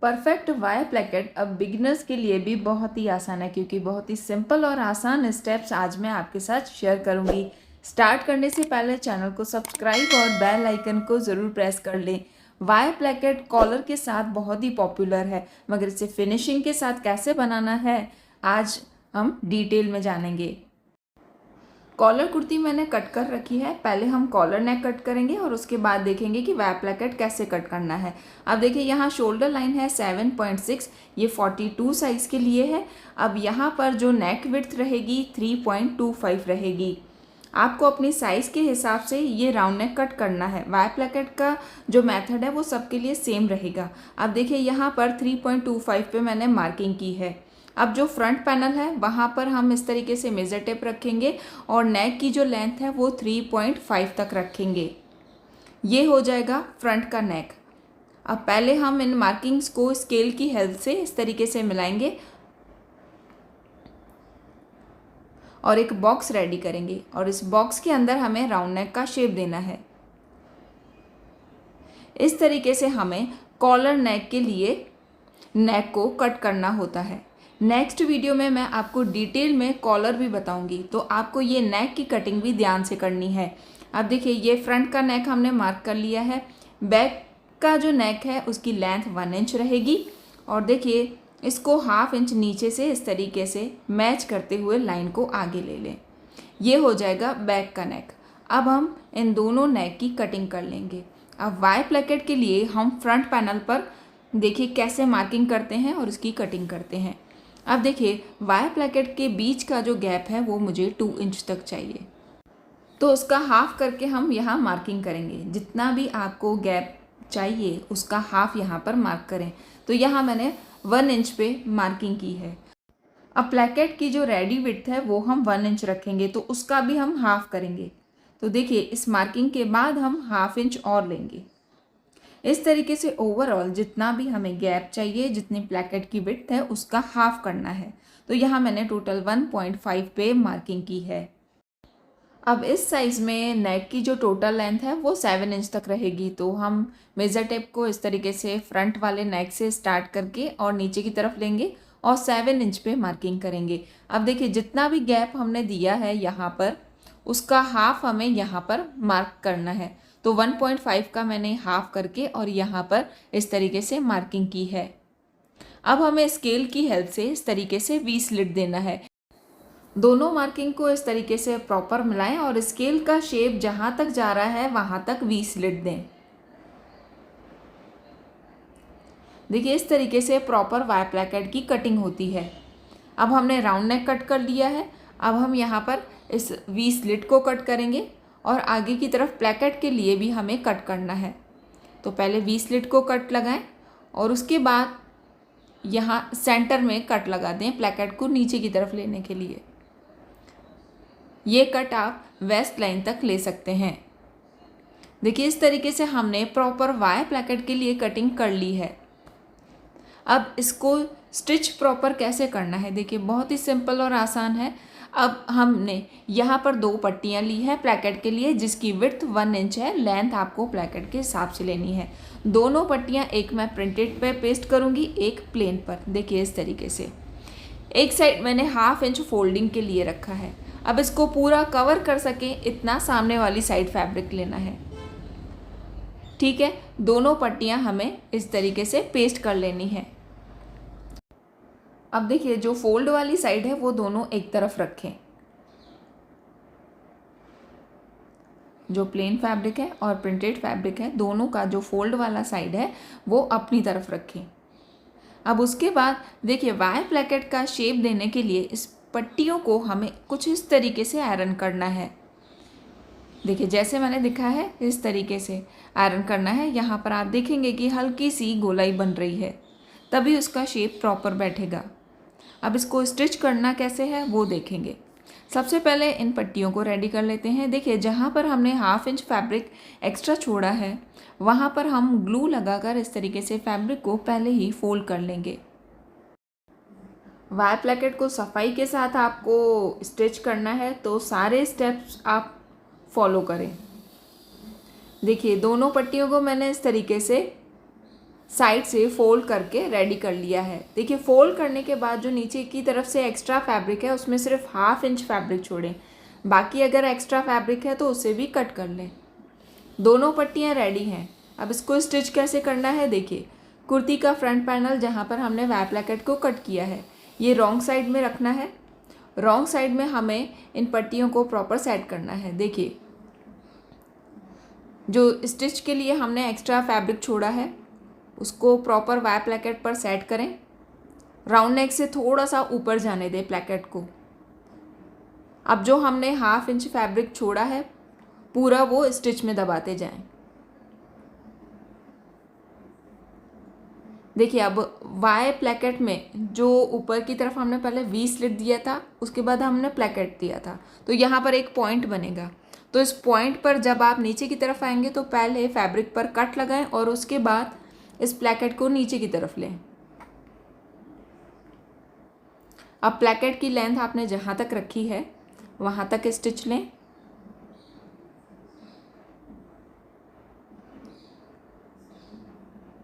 Perfect wire placket अब beginners के लिए भी बहुत ही आसान है, क्योंकि बहुत ही सिंपल और आसान स्टेप्स आज मैं आपके साथ शेयर करूंगी। स्टार्ट करने से पहले चैनल को सब्सक्राइब और बेल आइकन को ज़रूर प्रेस कर लें। वायर प्लेकेट कॉलर के साथ बहुत ही पॉपुलर है, मगर इसे फिनिशिंग के साथ कैसे बनाना है आज हम डिटेल में जानेंगे। कॉलर कुर्ती मैंने कट कर रखी है। पहले हम कॉलर नेक कट करेंगे और उसके बाद देखेंगे कि वायर प्लेकेट कैसे कट करना है। अब देखिए यहाँ शोल्डर लाइन है 7.6, ये 42 साइज़ के लिए है। अब यहाँ पर जो नेक विड्थ रहेगी 3.25 रहेगी। आपको अपनी साइज़ के हिसाब से ये राउंड नेक कट करना है। वायर प्लेकेट का जो मेथड है वो सबके लिए सेम रहेगा। अब देखिए यहाँ पर 3.25 पे मैंने मार्किंग की है। अब जो फ्रंट पैनल है वहाँ पर हम इस तरीके से मेज़र टेप रखेंगे और नेक की जो लेंथ है वो 3.5 तक रखेंगे। ये हो जाएगा फ्रंट का नेक। अब पहले हम इन मार्किंग्स को स्केल की हेल्प से इस तरीके से मिलाएंगे और एक बॉक्स रेडी करेंगे और इस बॉक्स के अंदर हमें राउंड नेक का शेप देना है। इस तरीके से हमें कॉलर नेक के लिए नेक को कट करना होता है। नेक्स्ट वीडियो में मैं आपको डिटेल में कॉलर भी बताऊंगी, तो आपको ये नेक की कटिंग भी ध्यान से करनी है। अब देखिए ये फ्रंट का नेक हमने मार्क कर लिया है। बैक का जो नेक है उसकी लेंथ 1 इंच रहेगी और देखिए इसको ½ इंच नीचे से इस तरीके से मैच करते हुए लाइन को आगे ले लें। ये हो जाएगा बैक का नेक। अब हम इन दोनों नेक की कटिंग कर लेंगे। अब वायर प्लेकेट के लिए हम फ्रंट पैनल पर देखिए कैसे मार्किंग करते हैं और उसकी कटिंग करते हैं। अब देखिए वायर प्लेकेट के बीच का जो गैप है वो मुझे 2 इंच तक चाहिए, तो उसका हाफ करके हम यहाँ मार्किंग करेंगे। जितना भी आपको गैप चाहिए उसका हाफ यहाँ पर मार्क करें। तो यहाँ मैंने 1 इंच पे मार्किंग की है। अब प्लेकेट की जो रेडी विड्थ है वो हम 1 इंच रखेंगे, तो उसका भी हम हाफ करेंगे। तो देखिए इस मार्किंग के बाद हम ½ इंच और लेंगे। इस तरीके से ओवरऑल जितना भी हमें गैप चाहिए, जितनी प्लेकेट की विड्थ है उसका हाफ करना है। तो यहाँ मैंने टोटल 1.5 पे मार्किंग की है। अब इस साइज़ में नेक की जो टोटल लेंथ है वो 7 इंच तक रहेगी। तो हम मेज़र टेप को इस तरीके से फ्रंट वाले नेक से स्टार्ट करके और नीचे की तरफ लेंगे और 7 इंच पे मार्किंग करेंगे। अब देखिए जितना भी गैप हमने दिया है यहाँ पर उसका हाफ हमें यहाँ पर मार्क करना है। तो 1.5 का मैंने हाफ करके और यहाँ पर इस तरीके से मार्किंग की है। अब हमें स्केल की हेल्प से इस तरीके से वी स्लिट देना है। दोनों मार्किंग को इस तरीके से प्रॉपर मिलाएं और स्केल का शेप जहाँ तक जा रहा है वहाँ तक वी स्लिट दें। देखिए इस तरीके से प्रॉपर वायर प्लेकेट की कटिंग होती है। अब हमने राउंड नेक कट कर लिया है। अब हम यहाँ पर इस वी स्लिट को कट करेंगे और आगे की तरफ प्लेकेट के लिए भी हमें कट करना है। तो पहले वी स्लिट को कट लगाएं और उसके बाद यहाँ सेंटर में कट लगा दें प्लेकेट को नीचे की तरफ लेने के लिए। ये कट आप वेस्ट लाइन तक ले सकते हैं। देखिए इस तरीके से हमने प्रॉपर वायर प्लेकेट के लिए कटिंग कर ली है। अब इसको स्टिच प्रॉपर कैसे करना है, देखिए बहुत ही सिंपल और आसान है। अब हमने यहाँ पर 2 पट्टियाँ ली है प्लेकेट के लिए, जिसकी विड्थ 1 इंच है। लेंथ आपको प्लेकेट के हिसाब से लेनी है। दोनों पट्टियाँ, एक मैं प्रिंटेड पे पेस्ट करूँगी, एक प्लेन पर। देखिए इस तरीके से एक साइड मैंने ½ इंच फोल्डिंग के लिए रखा है। अब इसको पूरा कवर कर सके इतना सामने वाली साइड फैब्रिक लेना है। ठीक है, दोनों पट्टियाँ हमें इस तरीके से पेस्ट कर लेनी है। अब देखिए जो फोल्ड वाली साइड है वो दोनों एक तरफ रखें। जो प्लेन फैब्रिक है और प्रिंटेड फैब्रिक है दोनों का जो फोल्ड वाला साइड है वो अपनी तरफ रखें। अब उसके बाद देखिए वायर प्लेकेट का शेप देने के लिए इस पट्टियों को हमें कुछ इस तरीके से आयरन करना है। देखिए जैसे मैंने दिखा है इस तरीके से आयरन करना है। यहाँ पर आप देखेंगे कि हल्की सी गोलाई बन रही है, तभी उसका शेप प्रॉपर बैठेगा। अब इसको स्टिच करना कैसे है वो देखेंगे। सबसे पहले इन पट्टियों को रेडी कर लेते हैं। देखिए जहाँ पर हमने ½ इंच फैब्रिक एक्स्ट्रा छोड़ा है वहाँ पर हम ग्लू लगाकर इस तरीके से फैब्रिक को पहले ही फोल्ड कर लेंगे। वायर प्लेकेट को सफाई के साथ आपको स्टिच करना है, तो सारे स्टेप्स आप फॉलो करें। देखिए दोनों पट्टियों को मैंने इस तरीके से साइड से फोल्ड करके रेडी कर लिया है। देखिए फोल्ड करने के बाद जो नीचे की तरफ से एक्स्ट्रा फैब्रिक है उसमें सिर्फ 1/2 इंच फैब्रिक छोड़ें, बाकी अगर एक्स्ट्रा फैब्रिक है तो उसे भी कट कर लें। दोनों पट्टियाँ रेडी हैं। अब इसको स्टिच कैसे करना है देखिए। कुर्ती का फ्रंट पैनल जहाँ पर हमने वाई प्लैकेट को कट किया है ये रॉन्ग साइड में रखना है। रॉन्ग साइड में हमें इन पट्टियों को प्रॉपर सेट करना है। देखिए जो स्टिच के लिए हमने एक्स्ट्रा फैब्रिक छोड़ा है उसको प्रॉपर वाई प्लैकेट पर सेट करें। राउंड नेक से थोड़ा सा ऊपर जाने दें प्लैकेट को। अब जो हमने 1/2 इंच फैब्रिक छोड़ा है पूरा वो स्टिच में दबाते जाएं। देखिए अब वाई प्लैकेट में जो ऊपर की तरफ हमने पहले वी स्लिट दिया था उसके बाद हमने प्लैकेट दिया था तो यहाँ पर एक पॉइंट बनेगा। तो इस पॉइंट पर जब आप नीचे की तरफ आएंगे तो पहले फैब्रिक पर कट लगाएं और उसके बाद इस प्लैकेट को नीचे की तरफ लें। अब प्लैकेट की लेंथ आपने जहाँ तक रखी है वहाँ तक स्टिच लें।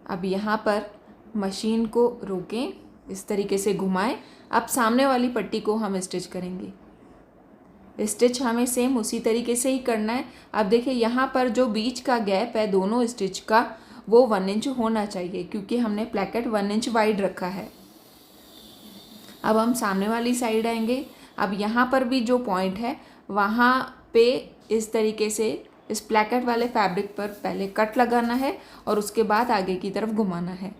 अब यहाँ पर मशीन को रोकें, इस तरीके से घुमाएं। अब सामने वाली पट्टी को हम स्टिच करेंगे। स्टिच हमें सेम उसी तरीके से ही करना है। अब देखिए यहाँ पर जो बीच का गैप है दोनों स्टिच का वो 1 इंच होना चाहिए क्योंकि हमने प्लैकेट 1 इंच वाइड रखा है। अब हम सामने वाली साइड आएंगे। अब यहाँ पर भी जो पॉइंट है वहाँ पे इस तरीके से इस प्लैकेट वाले फैब्रिक पर पहले कट लगाना है और उसके बाद आगे की तरफ घुमाना है।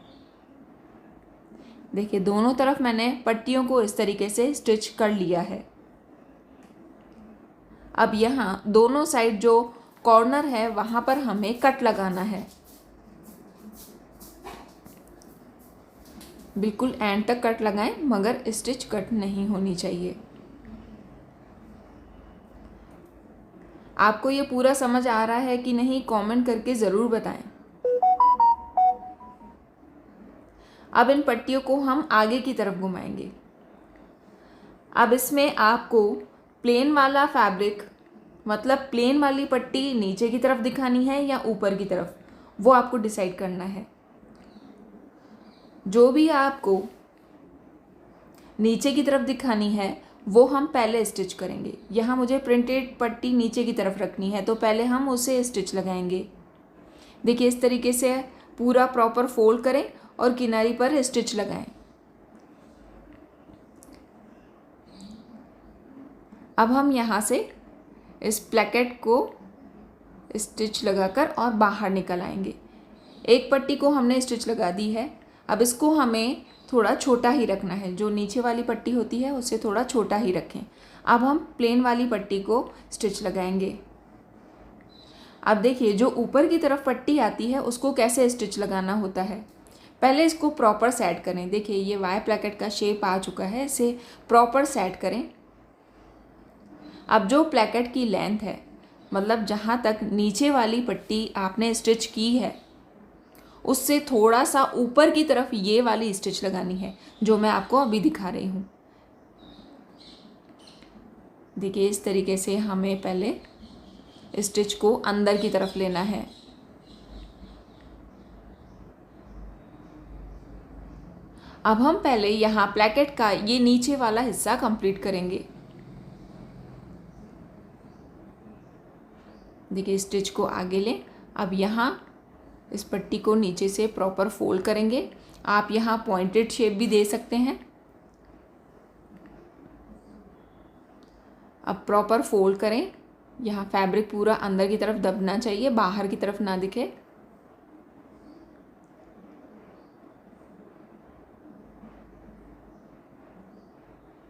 देखिए दोनों तरफ मैंने पट्टियों को इस तरीके से स्टिच कर लिया है। अब यहाँ दोनों साइड जो कॉर्नर है वहाँ पर हमें कट लगाना है। बिल्कुल एंड तक कट लगाएं मगर स्टिच कट नहीं होनी चाहिए। आपको ये पूरा समझ आ रहा है कि नहीं कमेंट करके ज़रूर बताएं। अब इन पट्टियों को हम आगे की तरफ घुमाएंगे। अब इसमें आपको प्लेन वाला फैब्रिक मतलब प्लेन वाली पट्टी नीचे की तरफ दिखानी है या ऊपर की तरफ वो आपको डिसाइड करना है। जो भी आपको नीचे की तरफ दिखानी है वो हम पहले स्टिच करेंगे। यहाँ मुझे प्रिंटेड पट्टी नीचे की तरफ रखनी है तो पहले हम उसे स्टिच लगाएंगे। देखिए इस तरीके से पूरा प्रॉपर फोल्ड करें और किनारी पर स्टिच लगाएं। अब हम यहाँ से इस प्लैकेट को स्टिच लगाकर और बाहर निकल आएंगे। एक पट्टी को हमने स्टिच लगा दी है। अब इसको हमें थोड़ा छोटा ही रखना है। जो नीचे वाली पट्टी होती है उससे थोड़ा छोटा ही रखें। अब हम प्लेन वाली पट्टी को स्टिच लगाएंगे। अब देखिए जो ऊपर की तरफ पट्टी आती है उसको कैसे स्टिच लगाना होता है। पहले इसको प्रॉपर सेट करें। देखिए ये वाई प्लैकेट का शेप आ चुका है, इसे प्रॉपर सेट करें। अब जो प्लैकेट की लेंथ है मतलब जहाँ तक नीचे वाली पट्टी आपने स्टिच की है उससे थोड़ा सा ऊपर की तरफ ये वाली स्टिच लगानी है जो मैं आपको अभी दिखा रही हूँ। देखिए इस तरीके से हमें पहले स्टिच को अंदर की तरफ लेना है। अब हम पहले यहाँ प्लैकेट का ये नीचे वाला हिस्सा कंप्लीट करेंगे। देखिए स्टिच को आगे लें। अब यहाँ इस पट्टी को नीचे से प्रॉपर फोल्ड करेंगे। आप यहाँ पॉइंटेड शेप भी दे सकते हैं। अब प्रॉपर फोल्ड करें। यहाँ फैब्रिक पूरा अंदर की तरफ दबना चाहिए, बाहर की तरफ ना दिखे।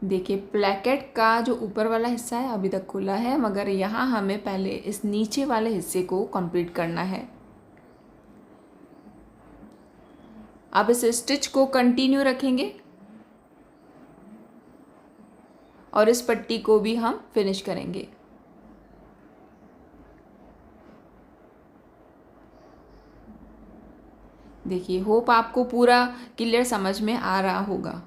देखिए प्लैकेट का जो ऊपर वाला हिस्सा है अभी तक खुला है मगर यहाँ हमें पहले इस नीचे वाले हिस्से को कंप्लीट करना है। अब इस स्टिच को कंटिन्यू रखेंगे और इस पट्टी को भी हम फिनिश करेंगे। देखिए होप आपको पूरा क्लियर समझ में आ रहा होगा।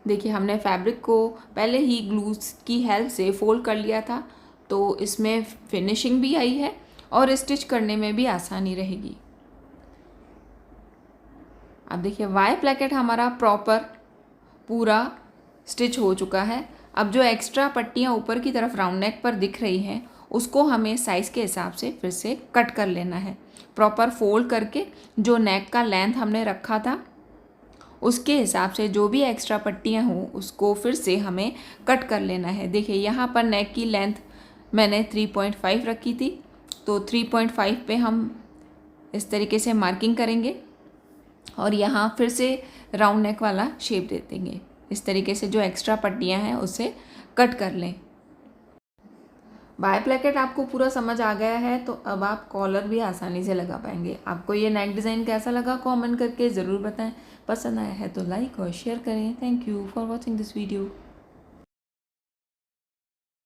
देखिए हमने फैब्रिक को पहले ही ग्लू की हेल्प से फोल्ड कर लिया था तो इसमें फिनिशिंग भी आई है और स्टिच करने में भी आसानी रहेगी। अब देखिए वाई प्लैकेट हमारा प्रॉपर पूरा स्टिच हो चुका है। अब जो एक्स्ट्रा पट्टियाँ ऊपर की तरफ राउंड नेक पर दिख रही हैं उसको हमें साइज़ के हिसाब से फिर से कट कर लेना है। प्रॉपर फोल्ड करके जो नेक का लेंथ हमने रखा था उसके हिसाब से जो भी एक्स्ट्रा पट्टियाँ हों उसको फिर से हमें कट कर लेना है। देखिए यहाँ पर नेक की लेंथ मैंने 3.5 रखी थी, तो 3.5 पे हम इस तरीके से मार्किंग करेंगे और यहाँ फिर से राउंड नेक वाला शेप दे देंगे। इस तरीके से जो एक्स्ट्रा पट्टियाँ हैं उसे कट कर लें। बाय प्लैकेट आपको पूरा समझ आ गया है तो अब आप कॉलर भी आसानी से लगा पाएंगे। आपको ये नेक डिज़ाइन कैसा लगा कमेंट करके ज़रूर बताएं। पसंद आया है तो लाइक और शेयर करें। Thank you for watching this video.